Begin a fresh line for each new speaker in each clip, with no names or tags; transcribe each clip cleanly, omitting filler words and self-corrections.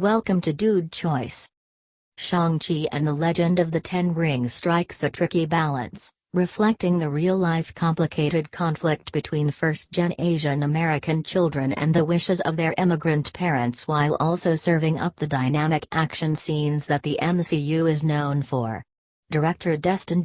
welcome to Dude Choice. Shang-Chi and the Legend of the Ten Rings strikes a tricky balance, reflecting the real-life complicated conflict between first-gen Asian American children and the wishes of their immigrant parents, while also serving up the dynamic action scenes that the MCU is known for. Director Destin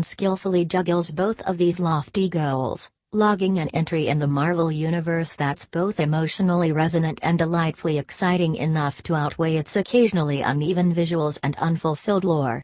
skillfully juggles both of these lofty goals, logging an entry in the Marvel Universe that's both emotionally resonant and delightfully exciting enough to outweigh its occasionally uneven visuals and unfulfilled lore.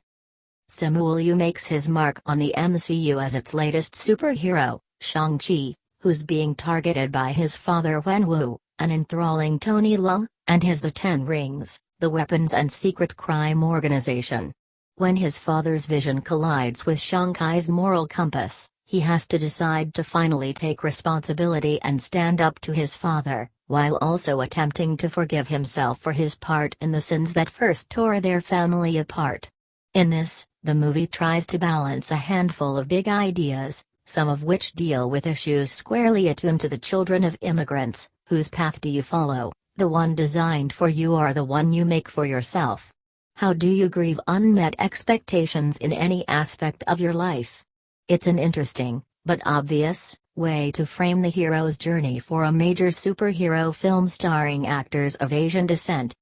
Simu makes his mark on the MCU as its latest superhero, Shang-Chi, who's being targeted by his father Wenwu, an enthralling Tony Leung, and his The Ten Rings, the weapons and secret crime organization. When his father's vision collides with Shang-Chi's moral compass, he has to decide to finally take responsibility and stand up to his father, while also attempting to forgive himself for his part in the sins that first tore their family apart. In this, the movie tries to balance a handful of big ideas, some of which deal with issues squarely attuned to the children of immigrants. Whose path do you follow, the one designed for you or the one you make for yourself? How do you grieve unmet expectations in any aspect of your life? It's an interesting, but obvious, way to frame the hero's journey for a major superhero film starring actors of Asian descent.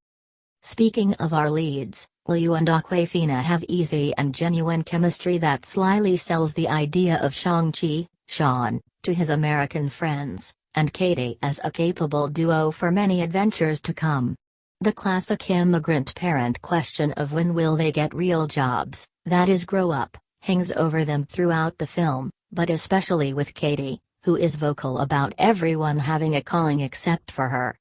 Speaking of our leads, Leung and Awkwafina have easy and genuine chemistry that slyly sells the idea of Shang-Chi, Sean, to his American friends, and Katie as a capable duo for many adventures to come. The classic immigrant parent question of when will they get real jobs, that is grow up, hangs over them throughout the film, but especially with Katie, who is vocal about everyone having a calling except for her.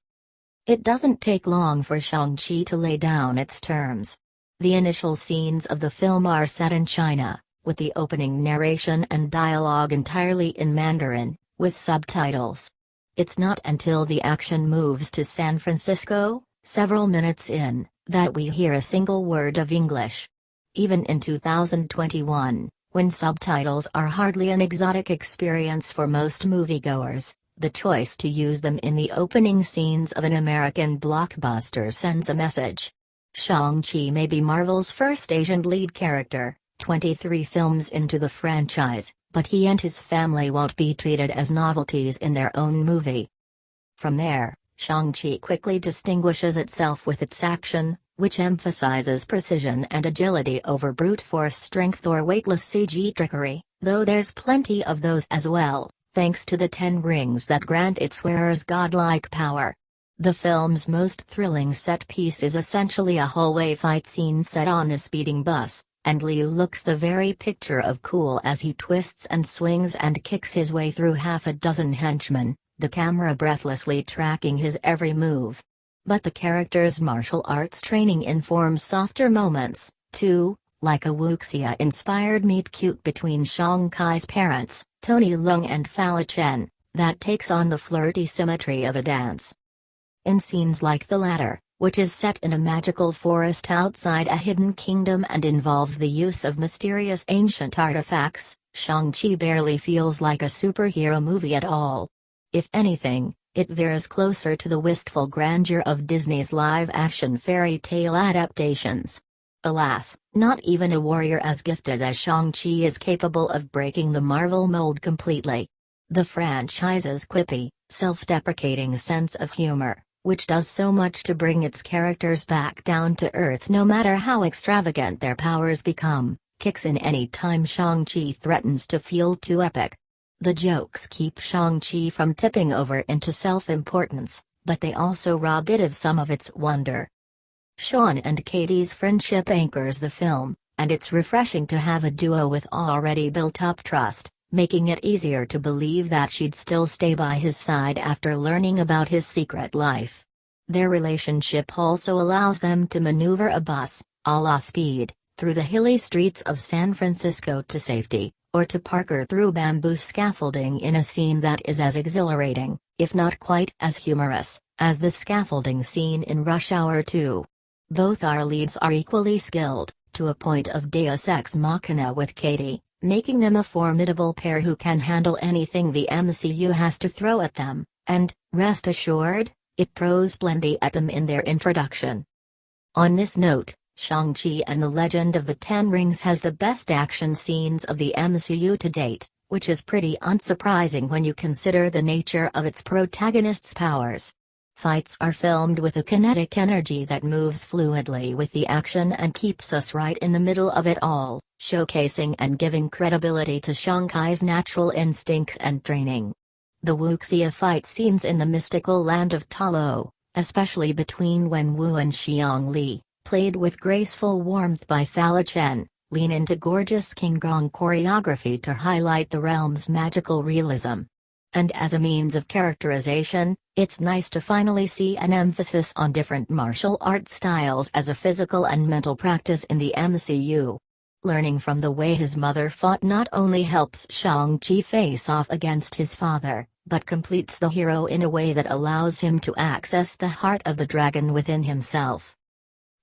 It doesn't take long for Shang-Chi to lay down its terms. The initial scenes of the film are set in China, with the opening narration and dialogue entirely in Mandarin, with subtitles. It's not until the action moves to San Francisco, several minutes in, that we hear a single word of English. Even in 2021, when subtitles are hardly an exotic experience for most moviegoers, the choice to use them in the opening scenes of an American blockbuster sends a message. Shang-Chi may be Marvel's first Asian lead character, 23 films into the franchise, but he and his family won't be treated as novelties in their own movie. From there, Shang-Chi quickly distinguishes itself with its action, which emphasizes precision and agility over brute force strength or weightless CG trickery, though there's plenty of those as well, thanks to the 10 rings that grant its wearers godlike power. The film's most thrilling set piece is essentially a hallway fight scene set on a speeding bus, and Leung looks the very picture of cool as he twists and swings and kicks his way through half a dozen henchmen, the camera breathlessly tracking his every move. But the character's martial arts training informs softer moments, too, like a wuxia-inspired meet-cute between Shang-Chi's parents, Tony Leung and Fala Chen, that takes on the flirty symmetry of a dance. In scenes like the latter, which is set in a magical forest outside a hidden kingdom and involves the use of mysterious ancient artifacts, Shang-Chi barely feels like a superhero movie at all. If anything, it veers closer to the wistful grandeur of Disney's live-action fairy tale adaptations. Alas, not even a warrior as gifted as Shang-Chi is capable of breaking the Marvel mold completely. The franchise's quippy, self-deprecating sense of humor, which does so much to bring its characters back down to earth no matter how extravagant their powers become, kicks in any time Shang-Chi threatens to feel too epic. The jokes keep Shang-Chi from tipping over into self-importance, but they also rob it of some of its wonder. Sean and Katie's friendship anchors the film, and it's refreshing to have a duo with already built-up trust, making it easier to believe that she'd still stay by his side after learning about his secret life. Their relationship also allows them to maneuver a bus, a la Speed, through the hilly streets of San Francisco to safety, or to Parker through bamboo scaffolding in a scene that is as exhilarating, if not quite as humorous, as the scaffolding scene in Rush Hour 2. Both our leads are equally skilled, to a point of deus ex machina with Katie, making them a formidable pair who can handle anything the MCU has to throw at them, and, rest assured, it throws plenty at them in their introduction. On this note, Shang-Chi and the Legend of the Ten Rings has the best action scenes of the MCU to date, which is pretty unsurprising when you consider the nature of its protagonist's powers. Fights are filmed with a kinetic energy that moves fluidly with the action and keeps us right in the middle of it all, showcasing and giving credibility to Shang-Chi's natural instincts and training. The wuxia fight scenes in the mystical land of Ta Lo, especially between Wen Wu and Xiang Li, played with graceful warmth by Fa Chen, lean into gorgeous King Gong choreography to highlight the realm's magical realism. And as a means of characterization, it's nice to finally see an emphasis on different martial art styles as a physical and mental practice in the MCU. Learning from the way his mother fought not only helps Shang-Chi face off against his father, but completes the hero in a way that allows him to access the heart of the dragon within himself.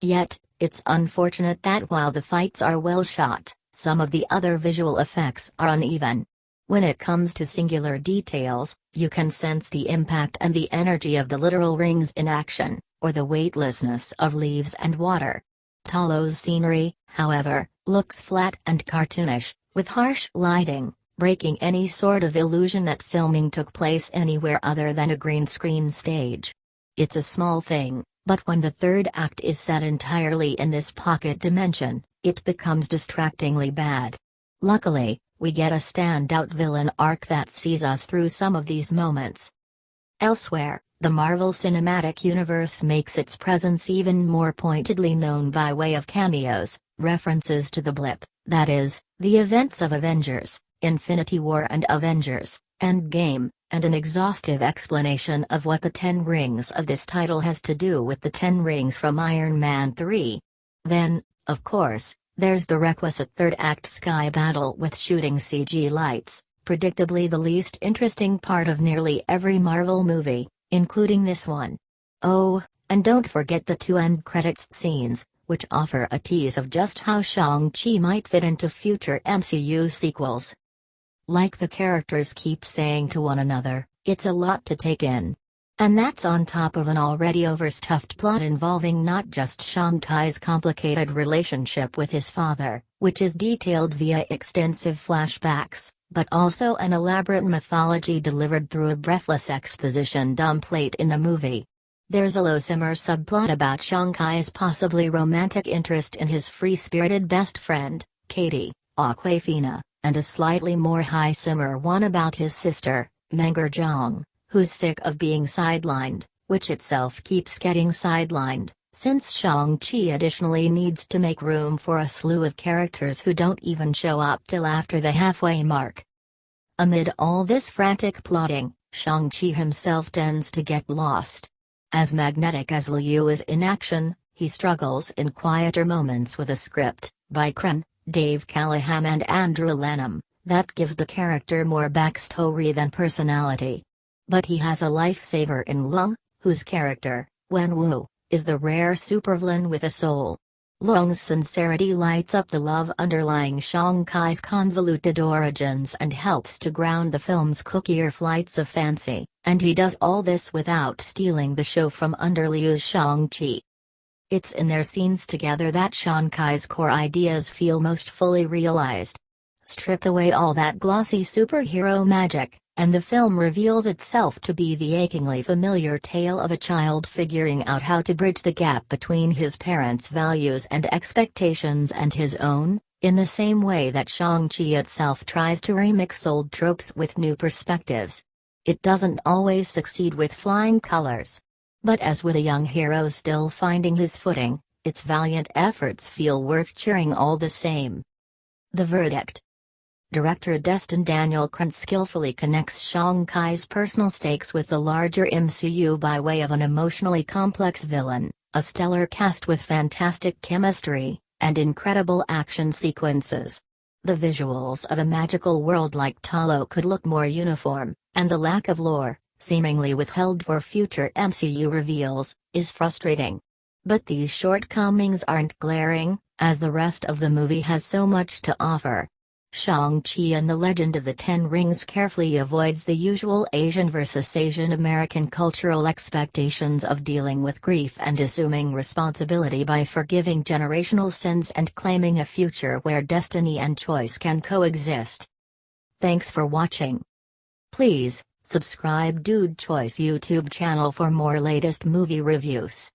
Yet, it's unfortunate that while the fights are well shot, some of the other visual effects are uneven. When it comes to singular details, you can sense the impact and the energy of the literal rings in action, or the weightlessness of leaves and water. Ta Lo's scenery, however, looks flat and cartoonish, with harsh lighting, breaking any sort of illusion that filming took place anywhere other than a green screen stage. It's a small thing, but when the third act is set entirely in this pocket dimension, it becomes distractingly bad. Luckily, we get a standout villain arc that sees us through some of these moments. Elsewhere, the Marvel Cinematic Universe makes its presence even more pointedly known by way of cameos, references to the blip, that is, the events of Avengers, Infinity War and Avengers, Endgame, and an exhaustive explanation of what the Ten Rings of this title has to do with the Ten Rings from Iron Man 3. Then, of course, there's the requisite third act sky battle with shooting CG lights, predictably the least interesting part of nearly every Marvel movie, including this one. Oh, and don't forget the two end credits scenes, which offer a tease of just how Shang-Chi might fit into future MCU sequels. Like the characters keep saying to one another, it's a lot to take in. And that's on top of an already overstuffed plot involving not just Shang-Chi's complicated relationship with his father, which is detailed via extensive flashbacks, but also an elaborate mythology delivered through a breathless exposition dump late in the movie. There's a low-simmer subplot about Shang-Chi's possibly romantic interest in his free-spirited best friend, Katie, Awkwafina, and a slightly more high-simmer one about his sister, Menger Zhang, who's sick of being sidelined, which itself keeps getting sidelined, since Shang-Chi additionally needs to make room for a slew of characters who don't even show up till after the halfway mark. Amid all this frantic plotting, Shang-Chi himself tends to get lost. As magnetic as Leung is in action, he struggles in quieter moments with a script, by Cretton, Dave Callaham and Andrew Lanham, that gives the character more backstory than personality. But he has a lifesaver in Leung, whose character, Wen Wu, is the rare supervillain with a soul. Leung's sincerity lights up the love underlying Shang-Chi's convoluted origins and helps to ground the film's cookier flights of fancy, and he does all this without stealing the show from under Liu's Shang-Chi. It's in their scenes together that Shang-Chi's core ideas feel most fully realized. Strip away all that glossy superhero magic, and the film reveals itself to be the achingly familiar tale of a child figuring out how to bridge the gap between his parents' values and expectations and his own, in the same way that Shang-Chi itself tries to remix old tropes with new perspectives. It doesn't always succeed with flying colors. But as with a young hero still finding his footing, its valiant efforts feel worth cheering all the same. The verdict. Director Destin Cretton skillfully connects Shang-Chi's personal stakes with the larger MCU by way of an emotionally complex villain, a stellar cast with fantastic chemistry, and incredible action sequences. The visuals of a magical world like Ta Lo could look more uniform, and the lack of lore, seemingly withheld for future MCU reveals, is frustrating. But these shortcomings aren't glaring, as the rest of the movie has so much to offer. Shang-Chi and the Legend of the Ten Rings carefully avoids the usual Asian versus Asian American cultural expectations of dealing with grief and assuming responsibility by forgiving generational sins and claiming a future where destiny and choice can coexist. Thanks for watching. Please, subscribe Dude Choice YouTube channel for more latest movie reviews.